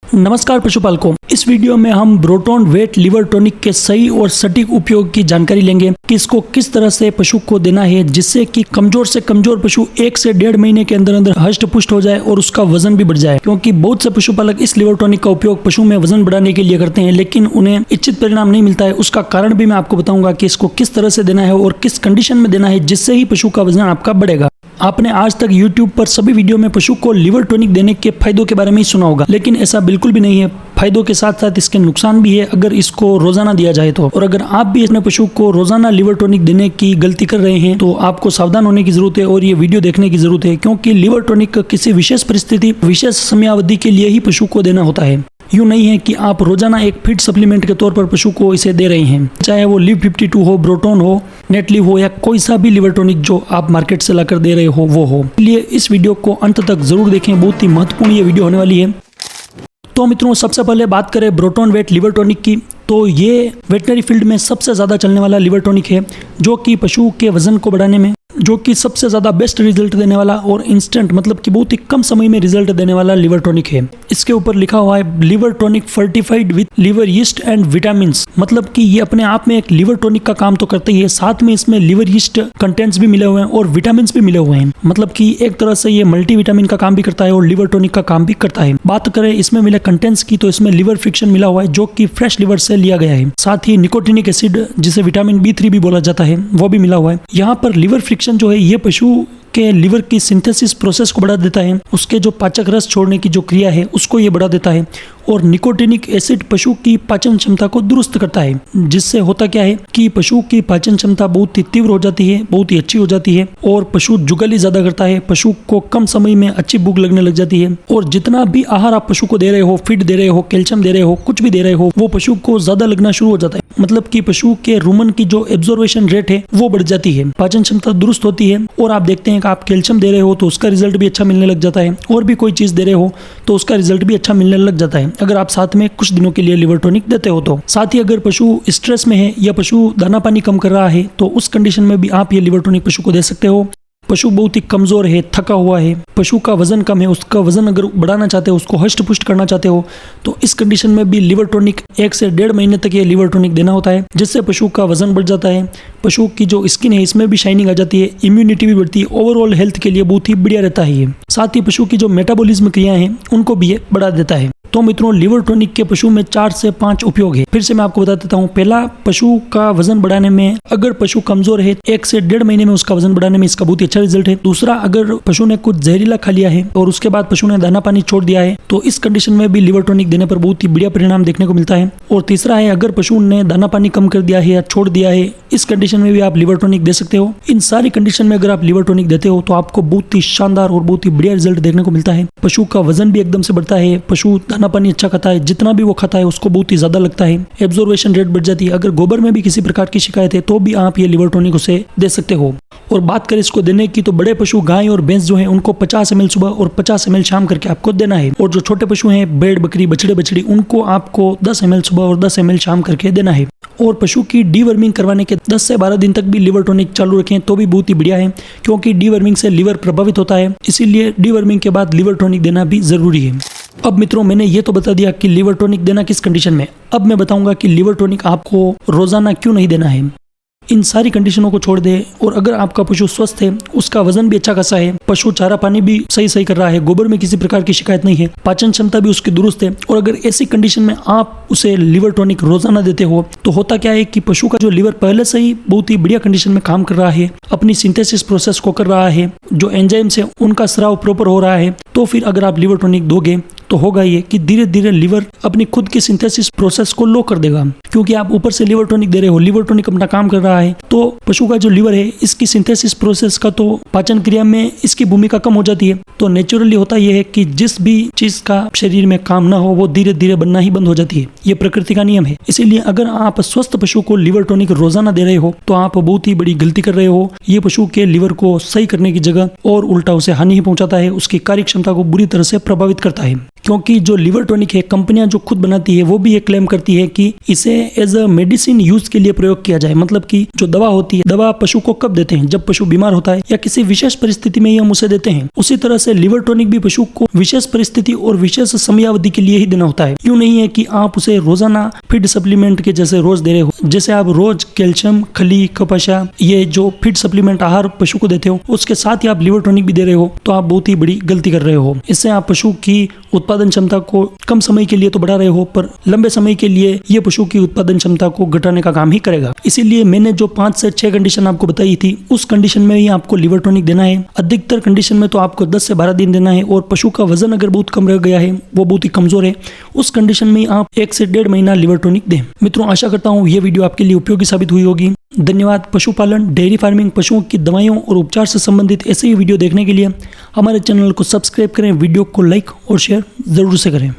नमस्कार पशुपालकों, इस वीडियो में हम ब्रोटोन वेट लिवर टॉनिक के सही और सटीक उपयोग की जानकारी लेंगे कि इसको किस तरह से पशु को देना है जिससे कि कमजोर से कमजोर पशु 1 से 1.5 महीने के अंदर अंदर हष्ट पुष्ट हो जाए और उसका वजन भी बढ़ जाए। क्योंकि बहुत से पशुपालक इस लिवर टॉनिक का उपयोग पशु में वजन बढ़ाने के लिए करते हैं, लेकिन उन्हें इच्छित परिणाम नहीं मिलता है। उसका कारण भी मैं आपको बताऊंगा कि इसको किस तरह से देना है और किस कंडीशन में देना है जिससे ही पशु का वजन आपका बढ़ेगा। आपने आज तक YouTube पर सभी वीडियो में पशु को लिवर टॉनिक देने के फायदों के बारे में ही सुना होगा, लेकिन ऐसा बिल्कुल भी नहीं है। फायदों के साथ साथ इसके नुकसान भी है अगर इसको रोजाना दिया जाए तो। और अगर आप भी अपने पशु को रोजाना लिवर टॉनिक देने की गलती कर रहे हैं तो आपको सावधान होने की जरूरत है और ये वीडियो देखने की जरूरत है, क्योंकि लिवर टॉनिक किसी विशेष परिस्थिति, विशेष समयावधि के लिए ही पशु को देना होता है। यूँ नहीं है कि आप रोजाना एक फीड सप्लीमेंट के तौर पर पशु को इसे दे रहे हैं, चाहे वो लिव 52 हो, ब्रोटोन हो, नेटलिव हो या कोई सा भी लिवर टॉनिक जो आप मार्केट से लाकर दे रहे हो वो हो। इसलिए इस वीडियो को अंत तक जरूर देखें, बहुत ही महत्वपूर्ण ये वीडियो होने वाली है। तो मित्रों, सबसे पहले बात करें ब्रोटोन वेट लिवर टॉनिक की, तो ये वेटनरी फील्ड में सबसे ज़्यादा चलने वाला लिवर टॉनिक है जो कि पशु के वजन को बढ़ाने में, जो कि सबसे ज़्यादा बेस्ट रिजल्ट देने वाला और इंस्टेंट मतलब कि बहुत ही कम समय में रिजल्ट देने वाला लिवर टॉनिक है। इसके ऊपर लिखा हुआ है liver tonic fortified with liver yeast and vitamins, मतलब कि ये अपने आप में एक लिवर टॉनिक का काम तो करते ही है, साथ में इसमें लिवर यीस्ट कंटेंट्स भी मिले हुए हैं और विटामिन भी मिले हुए हैं। मतलब कि एक तरह से ये मल्टी विटामिन का काम भी करता है और लिवर टॉनिक का काम भी करता है। बात करें इसमें मिले कंटेंट्स की, तो इसमें लिवर फ्रिक्शन मिला हुआ है जो कि फ्रेश लिवर से लिया गया है। साथ ही निकोटिनिक एसिड, जिसे विटामिन B3 भी बोला जाता है, वो भी मिला हुआ है। यहाँ पर लिवर फ्रिक्शन जो है ये पशु के लिवर की सिंथेसिस प्रोसेस को बढ़ा देता है, उसके जो पाचक रस छोड़ने की जो क्रिया है उसको ये बढ़ा देता है। और निकोटिनिक एसिड पशु की पाचन क्षमता को दुरुस्त करता है, जिससे होता क्या है कि पशु की पाचन क्षमता बहुत ही तीव्र हो जाती है, बहुत ही अच्छी हो जाती है और पशु जुगाली ज्यादा करता है। पशु को कम समय में अच्छी भूख लगने लग जाती है और जितना भी आहार आप पशु को दे रहे हो, फीड दे रहे हो, कैल्शियम दे रहे हो, कुछ भी दे रहे हो, वो पशु को ज्यादा लगना शुरू हो जाता है। मतलब कि पशु के रुमन की जो एब्जॉर्वेशन रेट है वो बढ़ जाती है, पाचन क्षमता दुरुस्त होती है। और आप देखते हैं कि आप कैल्शियम दे रहे हो तो उसका रिजल्ट भी अच्छा मिलने लग जाता है, और भी कोई चीज दे रहे हो तो उसका रिजल्ट भी अच्छा मिलने लग जाता है, अगर आप साथ में कुछ दिनों के लिए लिवर टॉनिक देते हो तो। साथ ही अगर पशु स्ट्रेस में है या पशु दाना पानी कम कर रहा है तो उस कंडीशन में भी आप ये लिवर टॉनिक पशु को दे सकते हो। पशु बहुत ही कमजोर है, थका हुआ है, पशु का वजन कम है, उसका वजन अगर बढ़ाना चाहते हो, उसको हष्ट पुष्ट करना चाहते हो, तो इस कंडीशन में भी लिवर टॉनिक 1 से 1.5 महीने तक ये लिवर टॉनिक देना होता है, जिससे पशु का वजन बढ़ जाता है, पशु की जो स्किन है इसमें भी शाइनिंग आ जाती है, इम्यूनिटी भी बढ़ती है, ओवरऑल हेल्थ के लिए बहुत ही बढ़िया रहता है ये। साथ ही पशु की जो मेटाबॉलिज्म क्रियाएं हैं उनको भी ये बढ़ा देता है। तो मित्रों, लिवर टॉनिक के पशु में 4 से 5 उपयोग है। फिर से मैं आपको बता देता हूँ। पहला, पशु का वजन बढ़ाने में, अगर पशु कमजोर है 1 से 1.5 महीने में उसका वजन बढ़ाने में इसका बहुत ही अच्छा रिजल्ट है। दूसरा, अगर पशु ने कुछ जहरीला खा लिया है और उसके बाद पशु ने दाना पानी छोड़ दिया है तो इस कंडीशन में भी लिवर टॉनिक देने पर बहुत ही बढ़िया परिणाम देखने को मिलता है। और तीसरा है, अगर पशु ने दाना पानी कम कर दिया है या छोड़ दिया है, इस कंडीशन में भी आप लिवर टॉनिक दे सकते हो। इन सारी कंडीशन में अगर आप लिवर टॉनिक देते हो तो आपको बहुत ही शानदार और बहुत ही बढ़िया रिजल्ट देखने को मिलता है। पशु का वजन भी एकदम से बढ़ता है, पशु दाना पानी अच्छा खाता है, जितना भी वो खाता है उसको बहुत ही ज्यादा लगता है, एब्जॉर्वेशन रेट बढ़ जाती है। अगर गोबर में भी किसी प्रकार की शिकायत है तो भी आप ये लिवर टॉनिक उसे दे सकते हो। और बात करें इसको देने की, तो बड़े पशु गाय और भैंस जो है उनको 50 ml सुबह और 50 ml शाम करके आपको देना है। और जो छोटे पशु हैं, भेड़ बकरी बछड़े बछड़ी, उनको आपको 10 ml सुबह और 10 ml शाम करके देना है। और पशु की डीवर्मिंग करवाने के 10 से 12 दिन तक भी लिवर टॉनिक चालू रखें तो भी बहुत ही बढ़िया है, क्योंकि डीवर्मिंग से लिवर प्रभावित होता है, इसीलिए डीवर्मिंग के बाद लिवर टॉनिक देना भी जरूरी है। अब मित्रों, मैंने ये तो बता दिया कि लिवर टॉनिक देना किस कंडीशन में। अब मैं बताऊंगा कि लिवर टॉनिक आपको रोजाना क्यों नहीं देना है। इन सारी कंडीशनों को छोड़ दे और अगर आपका पशु स्वस्थ है, उसका वजन भी अच्छा खासा है, पशु चारा पानी भी सही कर रहा है, गोबर में किसी प्रकार की शिकायत नहीं है, पाचन क्षमता भी उसकी दुरुस्त है, और अगर ऐसी कंडीशन में आप उसे लिवर टॉनिक रोजाना देते हो तो होता क्या है कि पशु का जो लिवर पहले से ही बहुत ही बढ़िया कंडीशन में काम कर रहा है, अपनी सिंथेसिस प्रोसेस को कर रहा है, जो एंजाइम्स है उनका स्राव प्रॉपर हो रहा है, तो फिर अगर आप लिवर टॉनिक दोगे तो होगा ये कि धीरे धीरे लिवर अपनी खुद की सिंथेसिस प्रोसेस को लो कर देगा, क्योंकि आप ऊपर से लिवर टॉनिक दे रहे हो, लिवर टॉनिक अपना काम कर रहा है, तो पशु का जो लिवर है इसकी सिंथेसिस प्रोसेस का, तो पाचन क्रिया में इसकी भूमिका कम हो जाती है। तो नेचुरली होता यह है कि जिस भी चीज का शरीर में काम ना हो वो धीरे धीरे बनना ही बंद हो जाती है, ये प्रकृति का नियम है। इसीलिए अगर आप स्वस्थ पशु को लिवर टॉनिक रोजाना दे रहे हो तो आप बहुत ही बड़ी गलती कर रहे हो। ये पशु के लिवर को सही करने की जगह और उल्टा उसे हानि ही पहुंचाता है, उसकी कार्य क्षमता को बुरी तरह से प्रभावित करता है। क्योंकि जो लिवर टॉनिक है कंपनियां जो खुद बनाती है वो भी ये क्लेम करती है कि इसे एज अ मेडिसिन यूज के लिए प्रयोग किया जाए। मतलब कि जो दवा होती है, दवा पशु को कब देते हैं, जब पशु बीमार होता है या किसी विशेष परिस्थिति में ही हम उसे देते हैं। उसी तरह से लिवर टॉनिक भी पशु को विशेष परिस्थिति और विशेष समयावधि के लिए ही देना होता है। यूं नहीं है कि आप उसे रोजाना फीड सप्लीमेंट के जैसे रोज दे रहे हो। जैसे आप रोज कैल्शियम, खली, कपाशा, ये जो फीड सप्लीमेंट आहार पशु को देते हो, उसके साथ ही आप लिवर टॉनिक भी दे रहे हो, तो आप बहुत ही बड़ी गलती कर रहे हो। इससे आप पशु की उत्पादन क्षमता को कम समय के लिए तो बढ़ा रहे हो, पर लंबे समय के लिए ये पशु की उत्पादन क्षमता को घटाने का काम ही करेगा। इसीलिए मैंने जो 5 से 6 कंडीशन आपको बताई थी, उस कंडीशन में ही आपको लिवर टॉनिक देना है। अधिकतर कंडीशन में तो आपको 10 से 12 दिन देना है। और पशु का वजन अगर बहुत कम रह गया है, वो बहुत ही कमजोर है, उस कंडीशन में आप 1 से 1.5 महीना लिवर टॉनिक दें। मित्रों, आशा करता हूँ ये वीडियो आपके लिए उपयोगी साबित हुई होगी। धन्यवाद। पशुपालन, डेयरी फार्मिंग, पशुओं की दवाइयों और उपचार से संबंधित ऐसे ही वीडियो देखने के लिए हमारे चैनल को सब्सक्राइब करें, वीडियो को लाइक और शेयर जरूर से करें।